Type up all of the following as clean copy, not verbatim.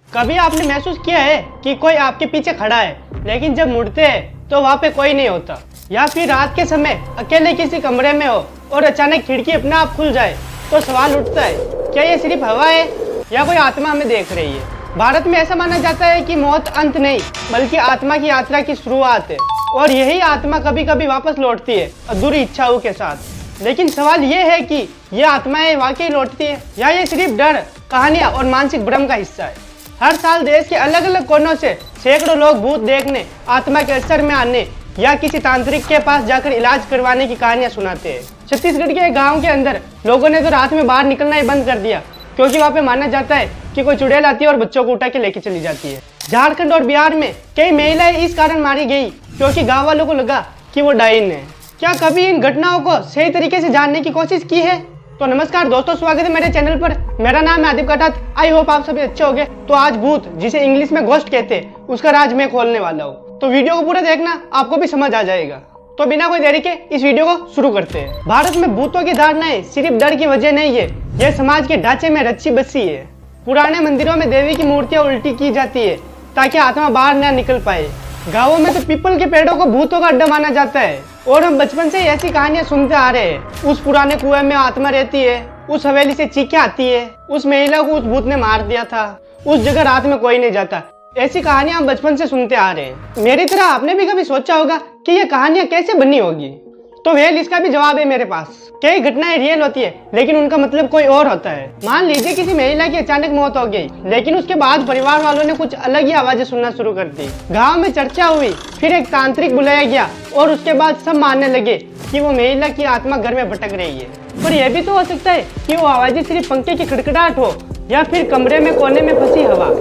कभी आपने महसूस किया है कि कोई आपके पीछे खड़ा है लेकिन जब मुड़ते हैं तो वहाँ पे कोई नहीं होता, या फिर रात के समय अकेले किसी कमरे में हो और अचानक खिड़की अपने आप खुल जाए तो सवाल उठता है, क्या ये सिर्फ हवा है या कोई आत्मा हमें देख रही है। भारत में ऐसा माना जाता है कि मौत अंत नहीं बल्कि आत्मा की यात्रा की शुरुआत है और यही आत्मा कभी कभी वापस लौटती है अधूरी इच्छाओं के साथ। लेकिन सवाल ये है कि ये आत्माएं वाकई लौटती है या ये सिर्फ डर, कहानियां और मानसिक भ्रम का हिस्सा है। हर साल देश के अलग अलग कोनों से सैकड़ों लोग भूत देखने, आत्मा के असर में आने या किसी तांत्रिक के पास जाकर इलाज करवाने की कहानियां सुनाते हैं। छत्तीसगढ़ के एक गांव के अंदर लोगों ने तो रात में बाहर निकलना ही बंद कर दिया क्योंकि वहाँ पे माना जाता है कि कोई चुड़ैल आती है और बच्चों को उठा के लेके चली जाती है। झारखंड और बिहार में कई महिलाएं इस कारण मारी गई क्योंकि गाँव वालों को लगा कि वो डायन है। क्या कभी इन घटनाओं को सही तरीके से जानने की कोशिश की है? तो नमस्कार दोस्तों, स्वागत है मेरे चैनल पर। मेरा नाम है आदिप कटाथ। आई होप आप सभी अच्छे होंगे। तो आज भूत, जिसे इंग्लिश में घोस्ट कहते हैं, उसका राज मैं खोलने वाला हूँ। तो वीडियो को पूरा देखना, आपको भी समझ आ जाएगा। तो बिना कोई देरी के इस वीडियो को शुरू करते हैं। भारत में भूतों की धारणाएं सिर्फ डर की वजह नहीं है, यह समाज के ढांचे में रची बसी है। पुराने मंदिरों में देवी की मूर्तियां उल्टी की जाती है ताकि आत्मा बाहर न निकल पाए। गाँवों में तो पीपल के पेड़ों को भूतों का अड्डा माना जाता है और हम बचपन से ऐसी कहानियां सुनते आ रहे हैं। उस पुराने कुएं में आत्मा रहती है, उस हवेली से चीखें आती है, उस महिला को उस भूत ने मार दिया था, उस जगह रात में कोई नहीं जाता। ऐसी कहानियां हम बचपन से सुनते आ रहे हैं। मेरी तरह आपने भी कभी सोचा होगा कि ये कहानियां कैसे बनी होगी? तो वेल इसका भी जवाब है मेरे पास। कई घटनाएं रियल होती है लेकिन उनका मतलब कोई और होता है। मान लीजिए किसी महिला की अचानक मौत हो गई लेकिन उसके बाद परिवार वालों ने कुछ अलग ही आवाजें सुनना शुरू कर दी। गांव में चर्चा हुई, फिर एक तांत्रिक बुलाया गया और उसके बाद सब मानने लगे कि वो महिला की आत्मा घर में भटक रही है। पर यह भी तो हो सकता है कि वो आवाजें सिर्फ पंखे की खड़खड़ाहट हो या फिर कमरे में कोने में फंसी हवा।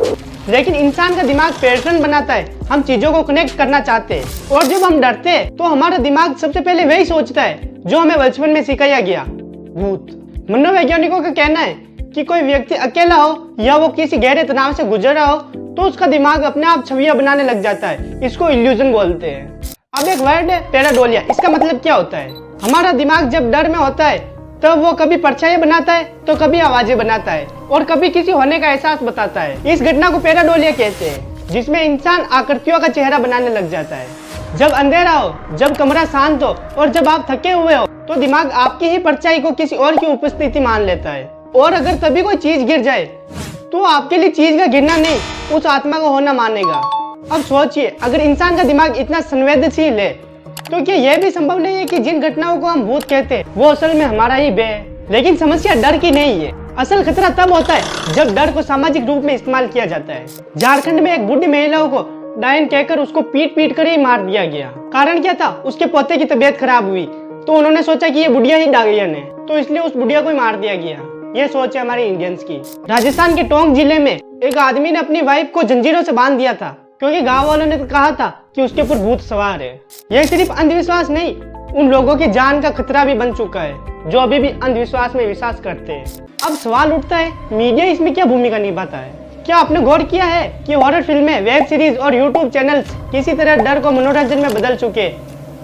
लेकिन इंसान का दिमाग पैटर्न बनाता है, हम चीजों को कनेक्ट करना चाहते हैं और जब हम डरते हैं तो हमारा दिमाग सबसे पहले वही सोचता है जो हमें बचपन में सिखाया गया, भूत। मनोवैज्ञानिकों का कहना है कि कोई व्यक्ति अकेला हो या वो किसी गहरे तनाव से गुजर रहा हो तो उसका दिमाग अपने आप छवियां बनाने लग जाता है। इसको इल्यूजन बोलते हैं। अब एक वर्ड है पैराडोलिया। इसका मतलब क्या होता है? हमारा दिमाग जब डर में होता है तब वो कभी परछाई बनाता है तो कभी आवाजें बनाता है और कभी किसी होने का एहसास बताता है। इस घटना को पैराडोलिया कहते हैं, जिसमें इंसान आकृतियों का चेहरा बनाने लग जाता है। जब अंधेरा हो, जब कमरा शांत हो और जब आप थके हुए हो तो दिमाग आपकी ही परछाई को किसी और की उपस्थिति मान लेता है। और अगर तभी कोई चीज गिर जाए तो आपके लिए चीज का गिरना नहीं, उस आत्मा का होना मानेगा। अब सोचिए, अगर इंसान का दिमाग इतना संवेदनशील है तो क्या यह भी संभव नहीं है कि जिन घटनाओं को हम भूत कहते हैं वो असल में हमारा ही भय है? लेकिन समस्या डर की नहीं है। असल खतरा तब होता है जब डर को सामाजिक रूप में इस्तेमाल किया जाता है। झारखंड में एक बूढ़ी महिला को डायन कहकर उसको पीट पीट कर ही मार दिया गया। कारण क्या था? उसके पोते की तबीयत खराब हुई तो उन्होंने सोचा कि ये बुढ़िया ही डायन है, तो इसलिए उस बुढ़िया को ही मार दिया गया। ये सोच है हमारे इंडियंस की। राजस्थान के टोंक जिले में एक आदमी ने अपनी वाइफ को जंजीरों से बांध दिया था क्योंकि गांव वालों ने कहा था कि उसके ऊपर भूत सवार है। यह सिर्फ अंधविश्वास नहीं, उन लोगों की जान का खतरा भी बन चुका है जो अभी भी अंधविश्वास में विश्वास करते हैं। अब सवाल उठता है, मीडिया इसमें क्या भूमिका निभाता है? क्या आपने गौर किया है कि हॉरर फिल्में, वेब सीरीज और यूट्यूब चैनल्स किसी तरह डर को मनोरंजन में बदल चुके?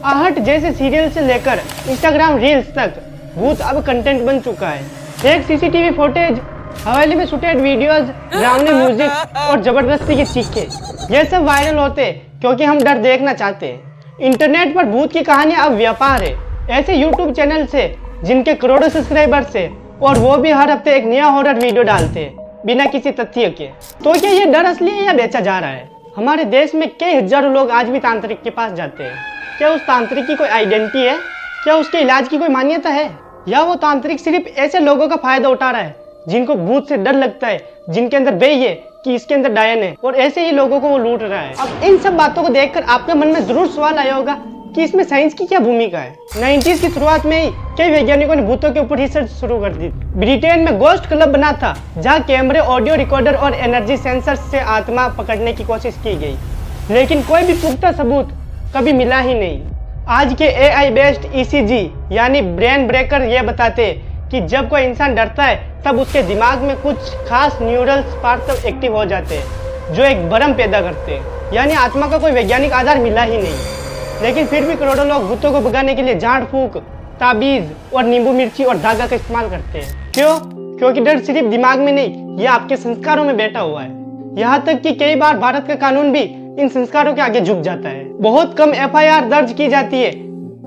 आहट जैसे सीरियल से लेकर इंस्टाग्राम रील्स तक भूत अब कंटेंट बन चुका है। एक सीसीटीवी फुटेज, हवेली में शूटेड वीडियोस, डरावनी म्यूजिक और जबरदस्ती की चीखें, यह सब वायरल होते क्योंकि हम डर देखना चाहते हैं। इंटरनेट पर भूत की कहानियां अब व्यापार है। ऐसे यूट्यूब चैनल से जिनके करोड़ों सब्सक्राइबर्स है और वो भी हर हफ्ते एक नया हॉरर वीडियो डालते हैं बिना किसी तथ्य के। तो क्या ये डर असली है या बेचा जा रहा है? हमारे देश में कई हजारों लोग आज भी तांत्रिक के पास जाते हैं। क्या उस तांत्रिक की कोई आइडेंटिटी है? क्या उसके इलाज की कोई मान्यता है? या वो तांत्रिक सिर्फ ऐसे लोगों का फायदा उठा रहा है जिनको भूत से डर लगता है, जिनके अंदर भय है कि इसके अंदर डायन है, और ऐसे ही लोगों को वो लूट रहा है। अब इन सब बातों को देखकर आपके मन में जरूर सवाल आया होगा कि इसमें साइंस की क्या भूमिका है? 90s की शुरुआत में ही कई वैज्ञानिकों ने भूतों के ऊपर रिसर्च शुरू कर दी। ब्रिटेन में गोस्ट क्लब बना था जहाँ कैमरे, ऑडियो रिकॉर्डर और एनर्जी सेंसर से आत्मा पकड़ने की कोशिश की गई, लेकिन कोई भी पुख्ता सबूत कभी मिला ही नहीं। आज के AI बेस्ड ECG यानी ब्रेन ब्रेकर ये बताते कि जब कोई इंसान डरता है तब उसके दिमाग में कुछ खास न्यूरल पार्ट एक्टिव हो जाते हैं जो एक भ्रम पैदा करते हैं। यानी आत्मा का कोई वैज्ञानिक आधार मिला ही नहीं, लेकिन फिर भी करोड़ों लोग भूतों को भगाने के लिए झाड़ फूक, ताबीज और नींबू मिर्ची और धागा का इस्तेमाल करते हैं। क्यों? क्योंकि डर सिर्फ दिमाग में नहीं, ये आपके संस्कारों में बैठा हुआ है। यहाँ तक कि कई बार भारत का कानून भी इन संस्कारों के आगे झुक जाता है। बहुत कम एफआईआर दर्ज की जाती है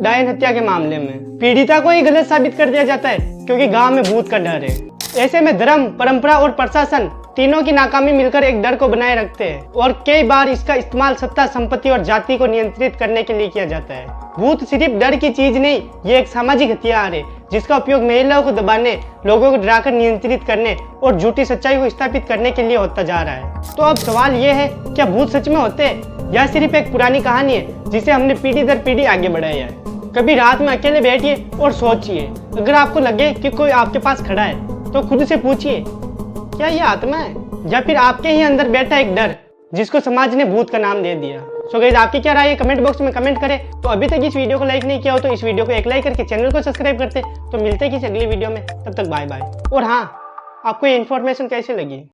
डायन हत्या के मामले में। पीड़िता को ही गलत साबित कर दिया जाता है क्योंकि गांव में भूत का डर है। ऐसे में धर्म, परंपरा और प्रशासन तीनों की नाकामी मिलकर एक डर को बनाए रखते हैं और कई बार इसका इस्तेमाल सत्ता, संपत्ति और जाति को नियंत्रित करने के लिए किया जाता है। भूत सिर्फ डर की चीज नहीं, ये एक सामाजिक हथियार है जिसका उपयोग महिलाओं को दबाने, लोगों को डराकर नियंत्रित करने और झूठी सच्चाई को स्थापित करने के लिए होता जा रहा है। तो अब सवाल ये है, क्या भूत सच में होते हैं या सिर्फ एक पुरानी कहानी है जिसे हमने पीढ़ी दर पीढ़ी आगे बढ़ाया है? कभी रात में अकेले बैठिए और सोचिए, अगर आपको लगे कि कोई आपके पास खड़ा है तो खुद से पूछिए, क्या ये आत्मा है या फिर आपके ही अंदर बैठा एक डर जिसको समाज ने भूत का नाम दे दिया? सो गाइस, आपकी क्या राय है कमेंट बॉक्स में कमेंट करें। तो अभी तक इस वीडियो को लाइक नहीं किया हो तो इस वीडियो को एक लाइक करके चैनल को सब्सक्राइब करते। तो मिलते हैं किसी अगली वीडियो में, तब तक बाय बाय। और हाँ, आपको ये इन्फॉर्मेशन कैसी लगी?